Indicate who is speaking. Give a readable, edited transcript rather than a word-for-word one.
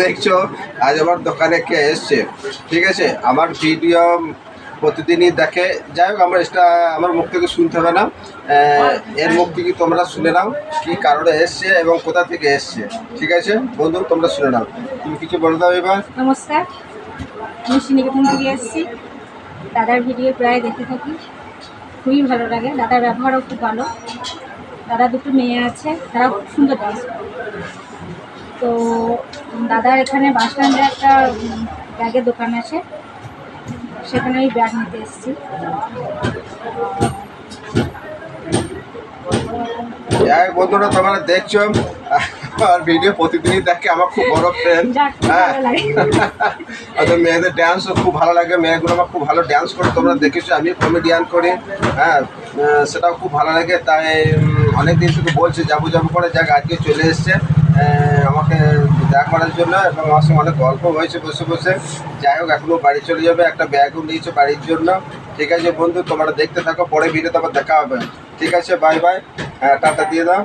Speaker 1: দেখছো আজ আমার দোকানে কে এসছে, ঠিক আছে। আমার ভিডিও প্রতিদিনই দেখে, যাই হোক আমার মুখ থেকে শুনতে হবে না, এর মুখ থেকে তোমরা শুনে নাও কি কারণে এসছে এবং কোথা থেকে এসছে। ঠিক আছে বন্ধু, তোমরা শুনে নাও। তুমি কিছু বলে দাও এবার।
Speaker 2: নমস্কার, আমি শ্রীনিকেতন থেকে এসেছি। দাদার ভিডিও প্রায় দেখতে থাকি, খুবই ভালো লাগে। দাদার ব্যবহারও খুব ভালো। দাদা দুটো মেয়ে আছে, তারা খুব সুন্দর ডান্স করে। তো দাদার এখানে বাস স্ট্যান্ডে একটা ব্যাগের দোকান আছে, সেখানে আমি ব্যাগ নিতে এসেছি।
Speaker 1: যাই হোক বন্ধুরা, তোমরা দেখছো আর ভিডিও প্রতিদিনই দেখে, আমার খুব বড় ফ্রেন্ড। হ্যাঁ, মেয়েদের ডান্সও খুব ভালো লাগে, মেয়েগুলো আমার খুব ভালো ডান্স করে, তোমরা দেখেছো। আমি কমেডিয়ান করি, হ্যাঁ, সেটাও খুব ভালো লাগে। তাই অনেকদিন থেকে বলছে যাবো যাবো করে, যাক আজকে চলে এসছে আমাকে দেখা করার জন্য, এবং আমার সঙ্গে অনেক গল্প হয়েছে বসে বসে। যাই হোক, এখনও বাড়ি চলে যাবে, একটা ব্যাগও নিয়েছে বাড়ির জন্য। ঠিক আছে বন্ধু, তোমরা দেখতে থাকো, পরে ভিডিওতে আবার দেখা হবে। ঠিক আছে, বাই বাই, টাটা দিয়ে দাও।